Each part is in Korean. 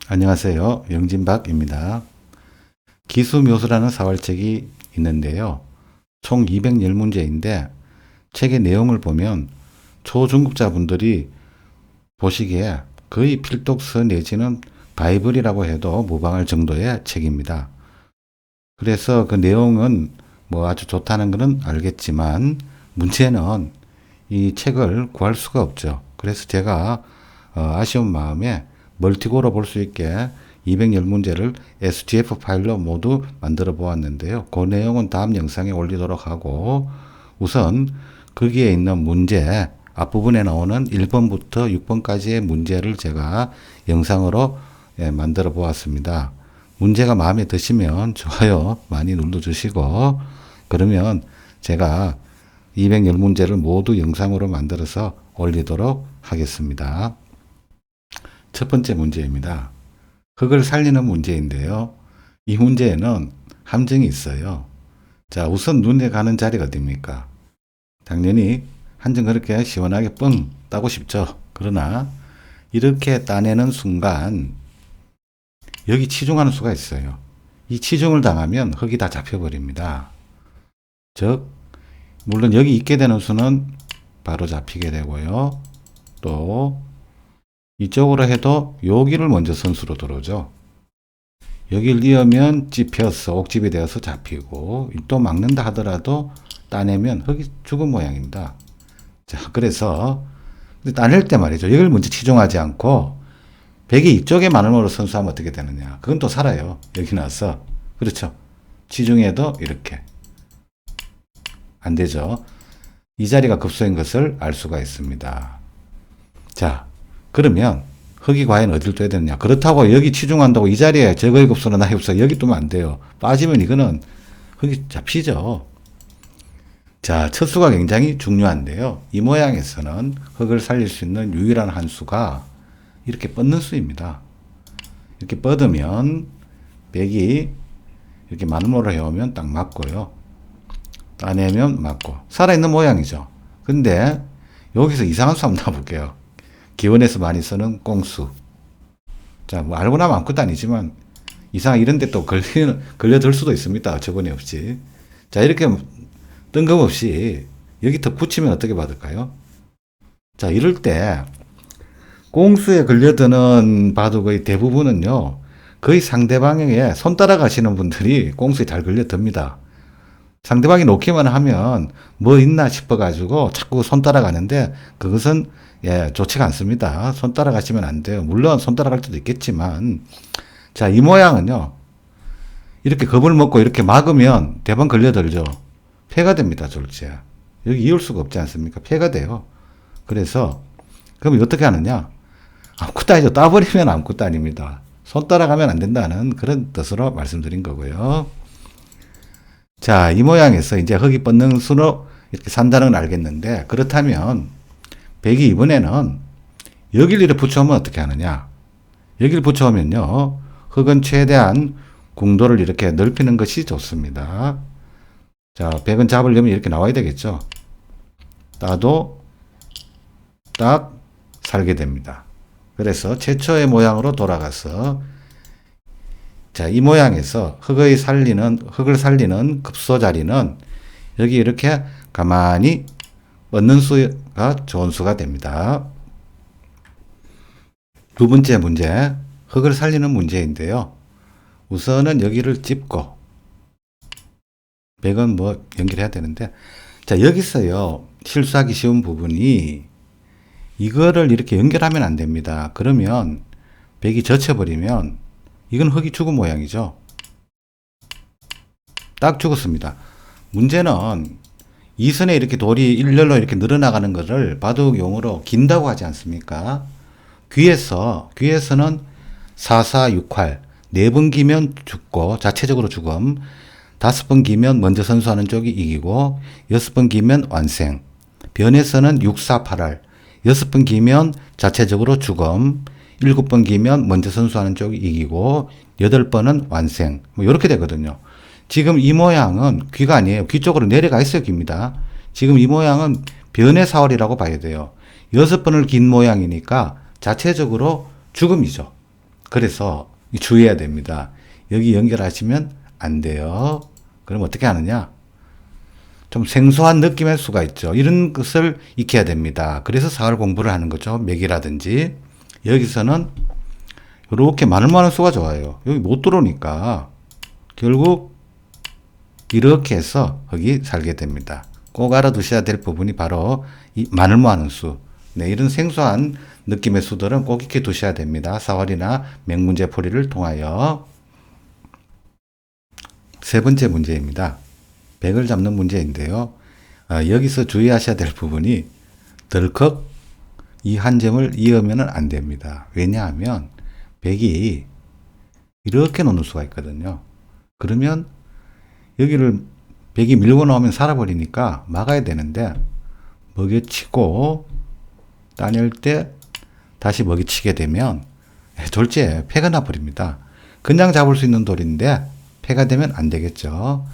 안녕하세요. 영진박입니다. 기수묘수라는 사활책이 있는데요. 총 210문제인데 책의 내용을 보면 초중급자분들이 보시기에 거의 필독서 내지는 바이블이라고 해도 무방할 정도의 책입니다. 그래서 그 내용은 뭐 아주 좋다는 것은 알겠지만 문제는 이 책을 구할 수가 없죠. 그래서 제가 아쉬운 마음에 멀티고로 볼 수 있게 210문제를 STF 파일로 모두 만들어 보았는데요. 그 내용은 다음 영상에 올리도록 하고 우선 거기에 있는 문제 앞부분에 나오는 1번부터 6번까지의 문제를 제가 영상으로 만들어 보았습니다. 문제가 마음에 드시면 좋아요 많이 눌러주시고 그러면 제가 210문제를 모두 영상으로 만들어서 올리도록 하겠습니다. 첫 번째 문제입니다. 흙을 살리는 문제인데요. 이 문제에는 함정이 있어요. 자, 우선 눈에 가는 자리가 어딥니까? 당연히 한 점 그렇게 시원하게 뻥 따고 싶죠. 그러나 이렇게 따내는 순간 여기 치중하는 수가 있어요. 이 치중을 당하면 흙이 다 잡혀버립니다. 즉 물론 여기 있게 되는 수는 바로 잡히게 되고요. 또 이쪽으로 해도 여기를 먼저 선수로 들어오죠. 여기를 이으면 찝혀서 옥집이 되어서 잡히고 또 막는다 하더라도 따내면 흙이 죽은 모양입니다. 자, 그래서 따낼 때 말이죠. 여기를 먼저 치중하지 않고 백이 이쪽에 마늘모로 선수하면 어떻게 되느냐. 그건 또 살아요. 여기 나와서. 그렇죠. 치중해도 이렇게. 안 되죠. 이 자리가 급소인 것을 알 수가 있습니다. 자, 그러면 흙이 과연 어디를 둬야 되느냐. 그렇다고 여기 치중한다고 이 자리에 저거의 급소나 나의 급소 여기 두면 안 돼요. 빠지면 이거는 흙이 잡히죠. 자, 첫 수가 굉장히 중요한데요. 이 모양에서는 흙을 살릴 수 있는 유일한 한 수가 이렇게 뻗는 수입니다. 이렇게 뻗으면 백이 이렇게 마늘모로 해오면 딱 맞고요. 따내면 맞고 살아있는 모양이죠. 근데 여기서 이상한 수 한번 놔볼게요. 기원에서 많이 쓰는 꽁수. 자, 뭐 알고 나면 아무것도 아니지만 이상 이런 데 또 걸려들 수도 있습니다. 저번에 없이. 자, 이렇게 뜬금없이 여기 더 붙이면 어떻게 받을까요? 자, 이럴 때 꽁수에 걸려드는 바둑의 대부분은요. 거의 상대방에게 손 따라가시는 분들이 꽁수에 잘 걸려듭니다. 상대방이 놓기만 하면 뭐 있나 싶어가지고 자꾸 손 따라가는데 그것은 좋지가 않습니다. 손 따라가시면 안 돼요. 물론 손 따라갈 때도 있겠지만 자, 이 모양은요. 이렇게 겁을 먹고 이렇게 막으면 대방 걸려들죠. 폐가 됩니다. 졸지에. 여기 이을 수가 없지 않습니까? 폐가 돼요. 그래서 그럼 어떻게 하느냐? 아무것도 아니죠. 따버리면 아무것도 아닙니다. 손 따라가면 안 된다는 그런 뜻으로 말씀드린 거고요. 자, 이 모양에서 이제 흙이 뻗는 수로 이렇게 산다는 걸 알겠는데 그렇다면 백이 이번에는 여기를 이렇게 붙여오면 어떻게 하느냐? 여기를 붙여오면요. 흙은 최대한 궁도를 이렇게 넓히는 것이 좋습니다. 자, 백은 잡으려면 이렇게 나와야 되겠죠. 따도 딱 살게 됩니다. 그래서 최초의 모양으로 돌아가서 자, 이 모양에서 흙을 살리는 급소 자리는 여기 이렇게 가만히 뻗는 수가 좋은 수가 됩니다. 두 번째 문제, 흙을 살리는 문제인데요. 우선은 여기를 찝고 백은 뭐 연결해야 되는데 자, 여기서요. 실수하기 쉬운 부분이 이거를 이렇게 연결하면 안 됩니다. 그러면 백이 젖혀버리면 이건 흙이 죽은 모양이죠. 딱 죽었습니다. 문제는 이 선에 이렇게 돌이 일렬로 이렇게 늘어나가는 것을 바둑용어로 긴다고 하지 않습니까? 귀에서는 4, 4, 6, 8 4번 기면 죽고 자체적으로 죽음 5번 기면 먼저 선수하는 쪽이 이기고 6번 기면 완생 변에서는 6, 4, 8알 6번 기면 자체적으로 죽음 7번 기면 먼저 선수하는 쪽이 이기고 8번은 완생 뭐 이렇게 되거든요. 지금 이 모양은 귀가 아니에요. 귀 쪽으로 내려가 있어요. 귀입니다. 지금 이 모양은 변의 사월이라고 봐야 돼요. 6번을 긴 모양이니까 자체적으로 죽음이죠. 그래서 주의해야 됩니다. 여기 연결하시면 안 돼요. 그럼 어떻게 하느냐? 좀 생소한 느낌의 수가 있죠. 이런 것을 익혀야 됩니다. 그래서 사월 공부를 하는 거죠. 맥이라든지. 여기서는 이렇게 많은 수가 좋아요. 여기 못 들어오니까 결국 이렇게 해서 거기 살게 됩니다. 꼭 알아두셔야 될 부분이 바로 이 마늘 모아는 수. 네, 이런 생소한 느낌의 수들은 꼭 익혀 두셔야 됩니다. 사월이나 맹문제 풀이를 통하여. 세 번째 문제입니다. 백을 잡는 문제인데요. 여기서 주의하셔야 될 부분이 덜컥 이 한 점을 이으면 안 됩니다. 왜냐하면 백이 이렇게 놓는 수가 있거든요. 그러면 여기를 백이 밀고 나오면 살아버리니까 막아야 되는데 먹여치고 따낼 때 다시 먹이치게 되면 졸지에 패가 나버립니다. 그냥 잡을 수 있는 돌인데 패가 되면 안 되겠죠.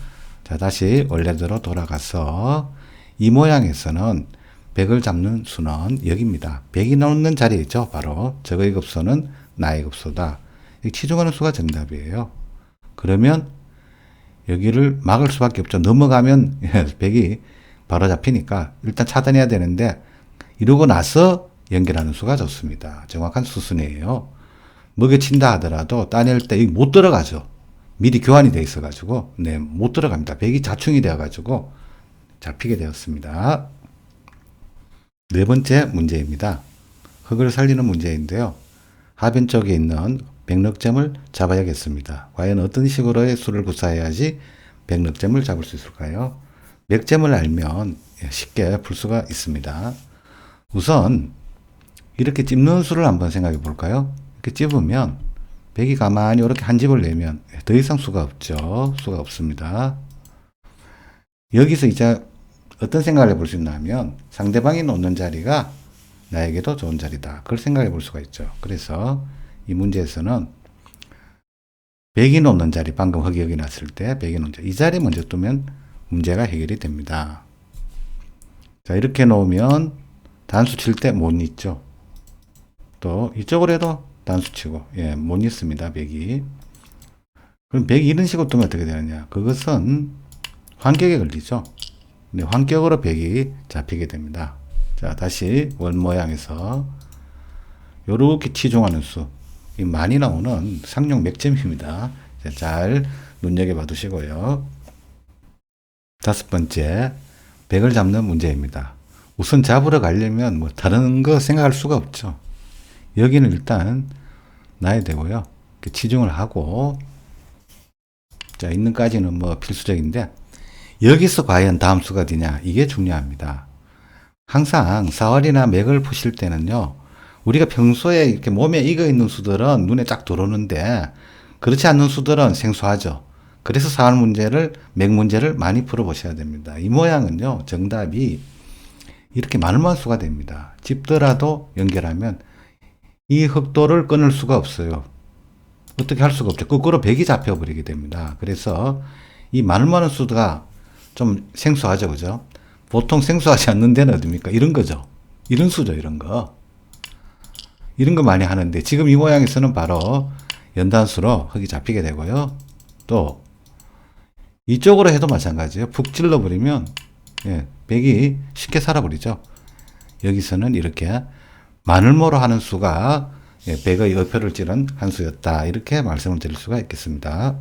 자, 다시 원래대로 돌아가서 이 모양에서는 백을 잡는 수는 여기입니다. 백이 나오는 자리에 있죠. 바로 적의 급소는 나의 급소다. 치중하는 수가 정답이에요. 그러면 여기를 막을 수밖에 없죠. 넘어가면 백이 바로 잡히니까 일단 차단해야 되는데 이러고 나서 연결하는 수가 좋습니다. 정확한 수순이에요. 먹여친다 하더라도 따낼 때 못 들어가죠. 미리 교환이 돼 있어가지고 네, 못 들어갑니다. 백이 자충이 되어가지고 잡히게 되었습니다. 네 번째 문제입니다. 흙을 살리는 문제인데요. 하변 쪽에 있는 백넉점을 잡아야겠습니다. 과연 어떤 식으로의 수를 구사해야지 백넉점을 잡을 수 있을까요? 맥점을 알면 쉽게 풀 수가 있습니다. 우선 이렇게 찝는 수를 한번 생각해 볼까요? 이렇게 찝으면 백이 가만히 이렇게 한 집을 내면 더 이상 수가 없죠. 수가 없습니다. 여기서 이제 어떤 생각을 해볼 수 있나 하면 상대방이 놓는 자리가 나에게도 좋은 자리다. 그걸 생각해 볼 수가 있죠. 그래서 이 문제에서는 백이 놓는 자리, 방금 흙이 여기 났을 때 백이 놓는 자리, 이 자리에 먼저 두면 문제가 해결이 됩니다. 자, 이렇게 놓으면 단수 칠 때 못 잊죠. 또 이쪽으로 해도 단수 치고 못 잊습니다. 백이. 그럼 백이 이런 식으로 두면 어떻게 되느냐? 그것은 환격에 걸리죠. 근데 환격으로 백이 잡히게 됩니다. 자, 다시 원 모양에서 요렇게 치중하는 수. 이 많이 나오는 상용 맥점입니다. 잘 눈여겨봐 두시고요. 다섯 번째, 백을 잡는 문제입니다. 우선 잡으러 가려면 뭐 다른 거 생각할 수가 없죠. 여기는 일단 놔야 되고요. 치중을 하고, 자, 있는까지는 뭐 필수적인데, 여기서 과연 다음 수가 어디냐? 이게 중요합니다. 항상 사월이나 맥을 푸실 때는요, 우리가 평소에 이렇게 몸에 익어 있는 수들은 눈에 쫙 들어오는데, 그렇지 않는 수들은 생소하죠. 그래서 사월 문제를, 맥 문제를 많이 풀어보셔야 됩니다. 이 모양은요, 정답이 이렇게 많은 수가 됩니다. 찝더라도 연결하면 이 흑도를 끊을 수가 없어요. 어떻게 할 수가 없죠. 거꾸로 백이 잡혀버리게 됩니다. 그래서 이 많은 수가 좀 생소하죠, 그죠? 보통 생소하지 않는 데는 어딥니까? 이런 거죠. 이런 수죠, 이런 거. 이런 거 많이 하는데, 지금 이 모양에서는 바로 연단수로 흙이 잡히게 되고요. 또, 이쪽으로 해도 마찬가지예요. 푹 찔러버리면, 백이 쉽게 살아버리죠. 여기서는 이렇게 마늘모로 하는 수가 백의 여표를 찌른 한 수였다. 이렇게 말씀을 드릴 수가 있겠습니다.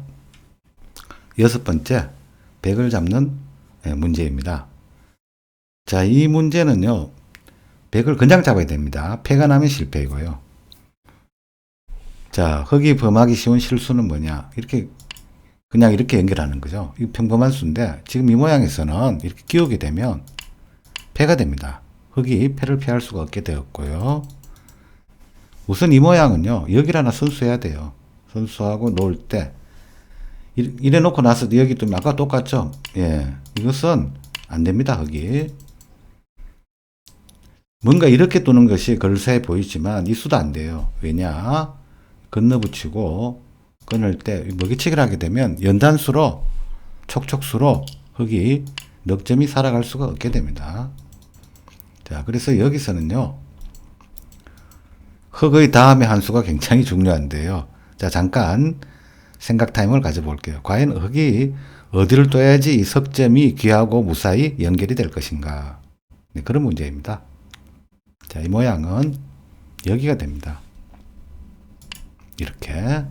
여섯 번째, 백을 잡는 문제입니다. 자, 이 문제는요, 백을 그냥 잡아야 됩니다. 패가 나면 실패이고요. 자, 흙이 범하기 쉬운 실수는 뭐냐? 이렇게, 그냥 이렇게 연결하는 거죠. 이 평범한 수인데, 지금 이 모양에서는 이렇게 끼우게 되면 패가 됩니다. 흙이 패를 피할 수가 없게 되었고요. 우선 이 모양은요, 여기를 하나 선수해야 돼요. 선수하고 놓을 때, 이래 놓고 나서 여기 또 아까 똑같죠? 이것은 안 됩니다, 흙이. 뭔가 이렇게 두는 것이 걸쇠해 보이지만 이 수도 안 돼요. 왜냐? 건너붙이고 끊을 때 먹이치기를 하게 되면 연단수로 촉촉수로 흙이 넉점이 살아갈 수가 없게 됩니다. 자, 그래서 여기서는요, 흙의 다음에 한 수가 굉장히 중요한데요. 자, 잠깐 생각 타임을 가져볼게요. 과연 흙이 어디를 둬야지 이 석점이 귀하고 무사히 연결이 될 것인가? 네, 그런 문제입니다. 자, 이 모양은 여기가 됩니다. 이렇게.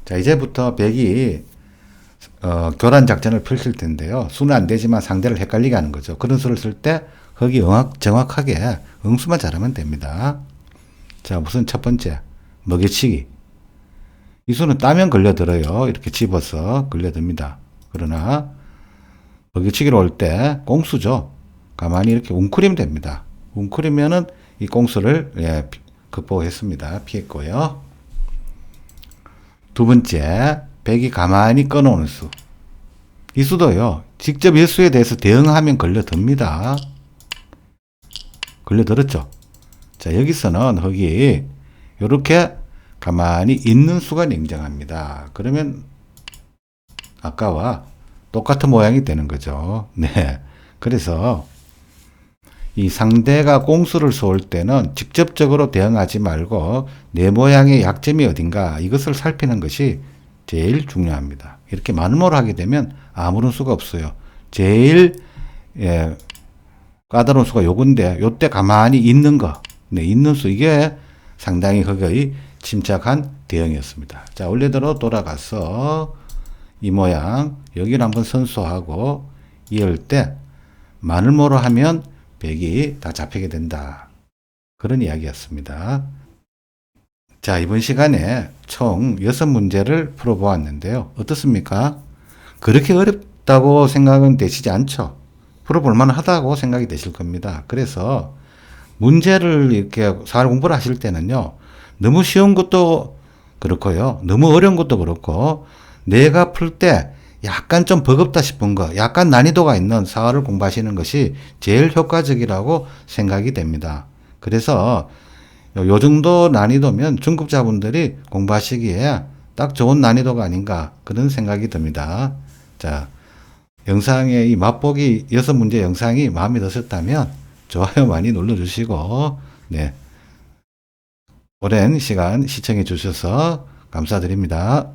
자, 이제부터 백이 교란 작전을 펼칠 텐데요. 수는 안 되지만 상대를 헷갈리게 하는 거죠. 그런 수를 쓸 때 흙이 정확하게 응수만 잘하면 됩니다. 자, 우선 첫 번째 먹이치기. 이 수는 따면 걸려들어요. 이렇게 집어서 걸려듭니다. 그러나 먹이치기로 올 때 꽁수죠. 가만히 이렇게 웅크리면 됩니다. 웅크리면은 이 꽁수를 극복했습니다. 피했고요. 두 번째, 백이 가만히 꺼놓는 수. 이 수도요, 직접 이 수에 대해서 대응하면 걸려듭니다. 걸려들었죠. 자, 여기서는 흙이 이렇게 가만히 있는 수가 냉정합니다. 그러면 아까와 똑같은 모양이 되는 거죠. 네. 그래서 이 상대가 꽁수를 쏠 때는 직접적으로 대응하지 말고 내 모양의 약점이 어딘가 이것을 살피는 것이 제일 중요합니다. 이렇게 만음으로 하게 되면 아무런 수가 없어요. 제일 까다로운 수가 요건데 요때 가만히 있는 거, 네, 있는 수, 이게 상당히 흙의 침착한 대응이었습니다. 자, 원래대로 돌아가서 이 모양 여기를 한번 선수하고 이을 때 마늘모로 하면 백이 다 잡히게 된다. 그런 이야기였습니다. 자, 이번 시간에 총 6문제를 풀어보았는데요. 어떻습니까? 그렇게 어렵다고 생각은 되시지 않죠? 풀어볼 만하다고 생각이 되실 겁니다. 그래서 문제를 이렇게 사활 공부를 하실 때는요, 너무 쉬운 것도 그렇고요, 너무 어려운 것도 그렇고, 내가 풀 때 약간 좀 버겁다 싶은 거, 약간 난이도가 있는 사활을 공부하시는 것이 제일 효과적이라고 생각이 됩니다. 그래서 요 정도 난이도면 중급자분들이 공부하시기에 딱 좋은 난이도가 아닌가, 그런 생각이 듭니다. 자, 영상의 이 맛보기 6문제 영상이 마음에 드셨다면 좋아요 많이 눌러주시고, 네, 오랜 시간 시청해 주셔서 감사드립니다.